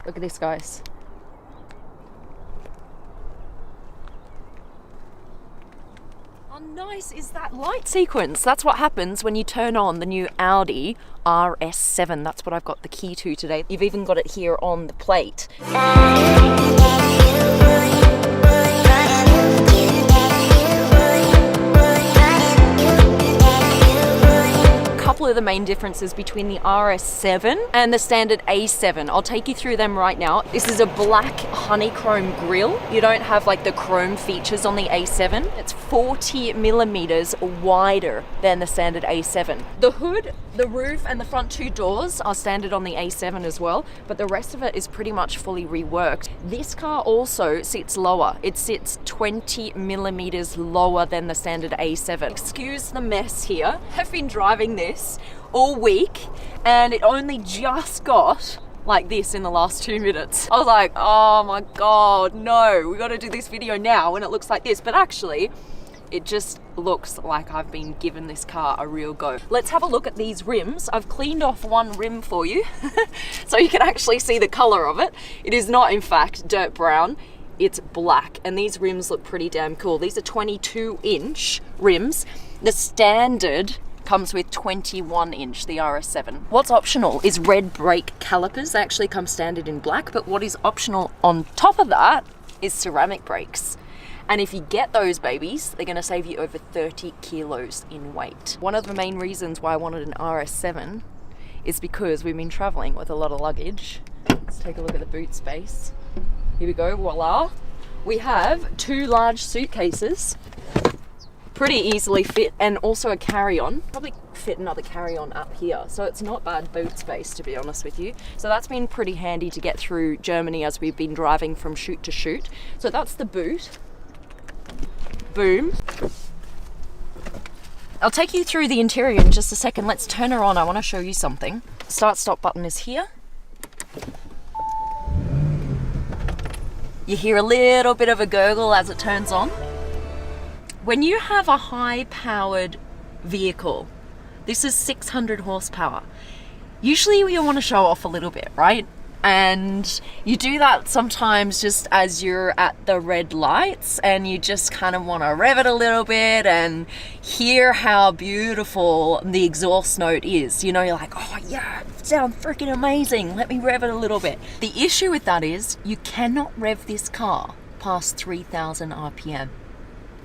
Look at this, guys. How nice is that light sequence? That's what happens when you turn on the new Audi RS7. That's what I've got the key to today. You've even got it here on the plate. Couple of the main differences between the RS7 and the standard A7. I'll take you through them right now. This is a black honeycomb grille. You don't have like the chrome features on the A7. It's 40 millimeters wider than the standard A7. The hood, the roof, and the front two doors are standard on the A7 as well, but the rest of it is pretty much fully reworked. This car also sits lower. It sits 20 millimeters lower than the standard A7. Excuse the mess here. I've been driving this all week and it only just got like this in the last 2 minutes. I was like, oh my god, no, we got to do this video now when it looks like this. But actually it just looks like I've been given this car a real go. Let's have a look at these rims. I've cleaned off one rim for you so you can actually see the color of it. It is not in fact dirt brown, it's black, and these rims look pretty damn cool. These are 22-inch rims. The standard comes with 21-inch, the RS7. What's optional is red brake calipers. They actually come standard in black, but what is optional on top of that is ceramic brakes. And if you get those babies, they're gonna save you over 30 kilos in weight. One of the main reasons why I wanted an RS7 is because we've been traveling with a lot of luggage. Let's take a look at the boot space. Here we go, voila. We have 2 large suitcases, pretty easily fit, and also a carry-on. Probably fit another carry-on up here, so it's not bad boot space, to be honest with you. So that's been pretty handy to get through Germany as we've been driving from shoot to shoot. So that's the boot. Boom. I'll take you through the interior in just a second. Let's turn her on. I want to show you something. Start stop button is here. You hear a little bit of a gurgle as it turns on. When you have a high-powered vehicle, this is 600 horsepower. Usually you want to show off a little bit, right? And you do that sometimes just as you're at the red lights and you just kind of want to rev it a little bit and hear how beautiful the exhaust note is. You know, you're like, oh yeah, it sounds freaking amazing. Let me rev it a little bit. The issue with that is you cannot rev this car past 3,000 RPM.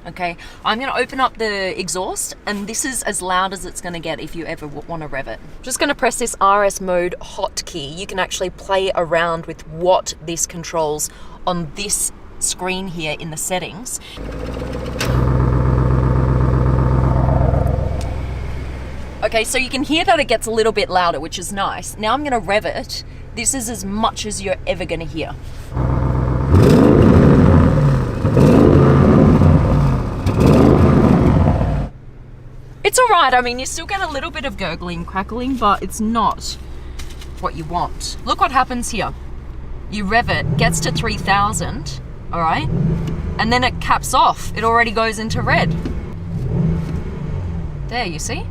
Okay, I'm going to open up the exhaust and this is as loud as it's going to get if you ever want to rev it. Just going to press this RS mode hotkey. You can actually play around with what this controls on this screen here in the settings. Okay, so you can hear that it gets a little bit louder, which is nice. Now I'm going to rev it. This is as much as you're ever going to hear. It's all right. I mean, you still get a little bit of gurgling, crackling, but it's not what you want. Look what happens here. You rev it, gets to 3,000, all right? And then it caps off. It already goes into red. There, you see?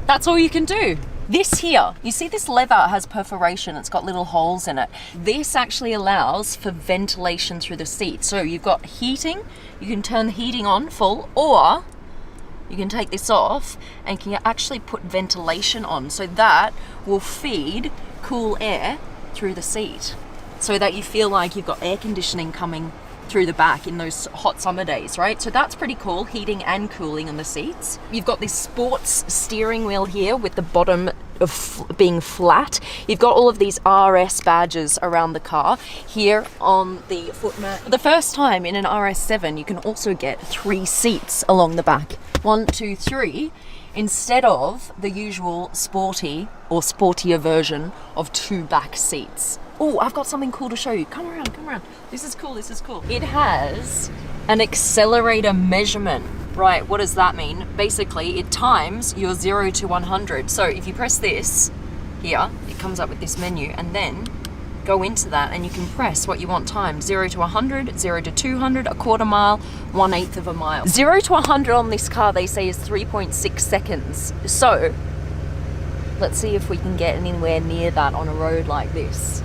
That's all you can do. This here, you see this leather has perforation, it's got little holes in it. This actually allows for ventilation through the seat. So you've got heating, you can turn the heating on full, or you can take this off and can actually put ventilation on. So that will feed cool air through the seat so that you feel like you've got air conditioning coming through the back in those hot summer days, right? So that's pretty cool, heating and cooling on the seats. You've got this sports steering wheel here with the bottom of being flat. You've got all of these RS badges around the car here on the footmat. For the first time in an RS7, you can also get 3 seats along the back. 1, 2, 3, instead of the usual sporty or sportier version of 2 back seats. Oh, I've got something cool to show you. Come around, come around. This is cool, this is cool. It has an accelerator measurement. Right, what does that mean? Basically, it times your 0 to 100. So if you press this here, it comes up with this menu, and then go into that and you can press what you want time. 0 to 100, 0 to 200, a quarter mile, 1/8 of a mile. 0 to 100 on this car, they say, is 3.6 seconds. So Let's see if we can get anywhere near that on a road like this.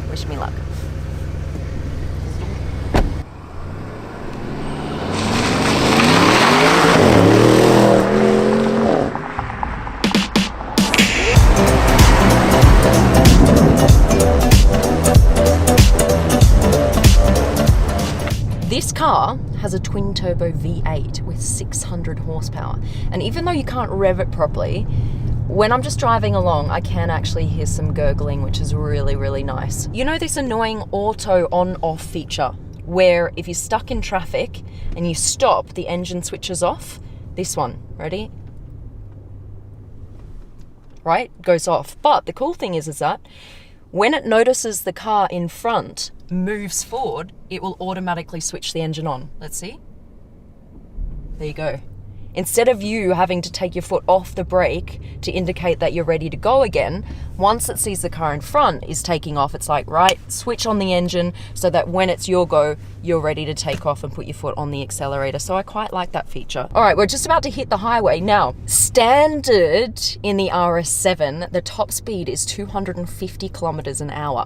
Wish me luck. This car has a twin turbo V8 with 600 horsepower. And even though you can't rev it properly, when I'm just driving along, I can actually hear some gurgling, which is really, really nice. You know this annoying auto on-off feature where if you're stuck in traffic and you stop, the engine switches off? This one, ready? Right, goes off. But the cool thing is that when it notices the car in front moves forward, it will automatically switch the engine on. Let's see. There you go. Instead of you having to take your foot off the brake to indicate that you're ready to go again, once it sees the car in front is taking off, it's like, right, switch on the engine so that when it's your go, you're ready to take off and put your foot on the accelerator. So I quite like that feature. All right, we're just about to hit the highway. Now, standard in the RS7, the top speed is 250 kilometers an hour.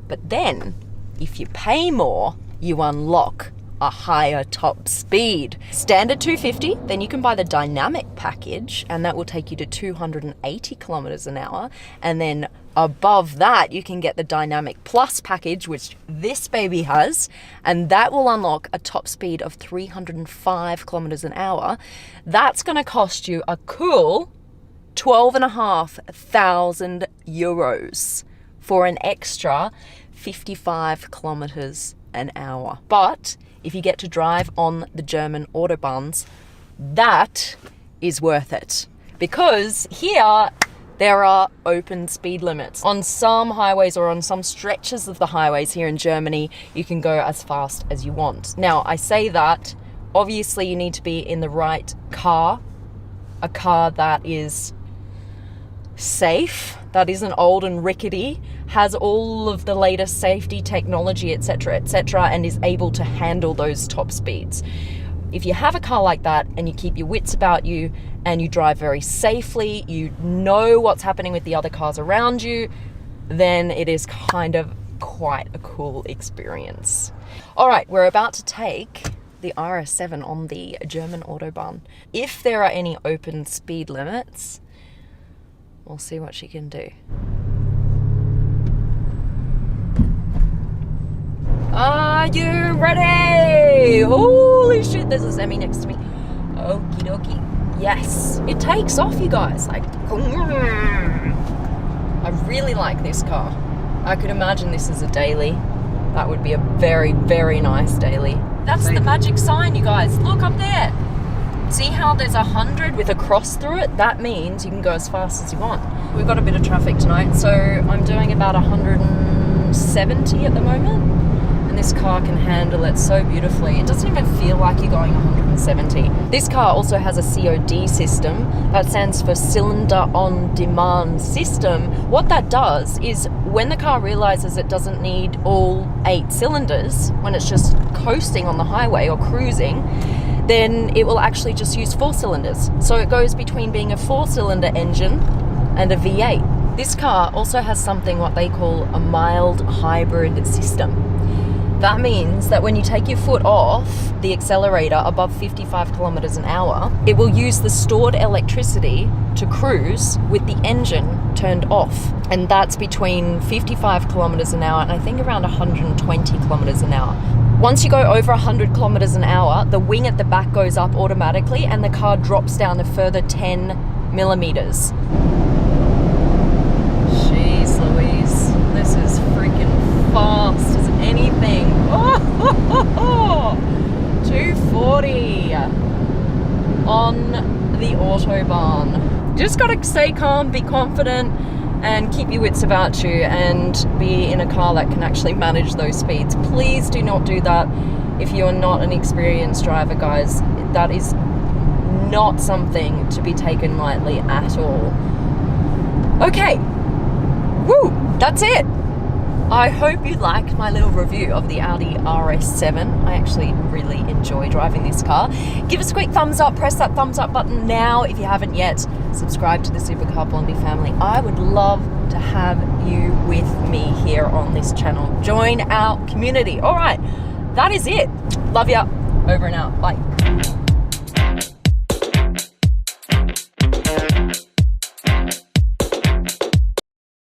But then, if you pay more, you unlock a higher top speed. Standard 250, then you can buy the dynamic package and that will take you to 280 kilometers an hour. And then above that, you can get the dynamic plus package, which this baby has, and that will unlock a top speed of 305 kilometers an hour. That's gonna cost you a cool 12,500 euros for an extra 55 kilometers an hour. But if you get to drive on the German Autobahns, that is worth it. Because here, there are open speed limits. On some highways or on some stretches of the highways here in Germany, you can go as fast as you want. Now, I say that, obviously you need to be in the right car, a car that is safe, that isn't old and rickety, has all of the latest safety technology, etc., and is able to handle those top speeds. If you have a car like that and you keep your wits about you and you drive very safely, you know what's happening with the other cars around you, then it is kind of quite a cool experience. All right, we're about to take the RS7 on the German Autobahn. If there are any open speed limits, we'll see what she can do. Are you ready? Holy shit, there's a semi next to me. Okie dokie. Yes, it takes off, you guys. Like, I really like this car. I could imagine this as a daily. That would be a very, very nice daily. That's the magic sign, you guys. Look up there. See how there's 100 with a cross through it? That means you can go as fast as you want. We've got a bit of traffic tonight, so I'm doing about 170 at the moment. And this car can handle it so beautifully. It doesn't even feel like you're going 170. This car also has a COD system. That stands for Cylinder on Demand System. What that does is when the car realizes it doesn't need all 8 cylinders, when it's just coasting on the highway or cruising, then it will actually just use 4 cylinders. So it goes between being a 4-cylinder engine and a V8. This car also has something what they call a mild hybrid system. That means that when you take your foot off the accelerator above 55 kilometers an hour, it will use the stored electricity to cruise with the engine turned off. And that's between 55 kilometers an hour and I think around 120 kilometers an hour. Once you go over 100 kilometers an hour, the wing at the back goes up automatically and the car drops down a further 10 millimeters. Jeez Louise, this is freaking fast as anything. Oh, 240 on the Autobahn. Just gotta stay calm, be confident, and keep your wits about you and be in a car that can actually manage those speeds. Please do not do that if you're not an experienced driver, guys. That is not something to be taken lightly at all. Okay, woo, that's it. I hope you liked my little review of the Audi RS7. I actually really enjoy driving this car. Give us a quick thumbs up, press that thumbs up button now if you haven't yet. subscribe to the Supercar Blondie family. I would love to have you with me here on this channel. Join our community. All right, that is it. Love ya. Over and out. Bye.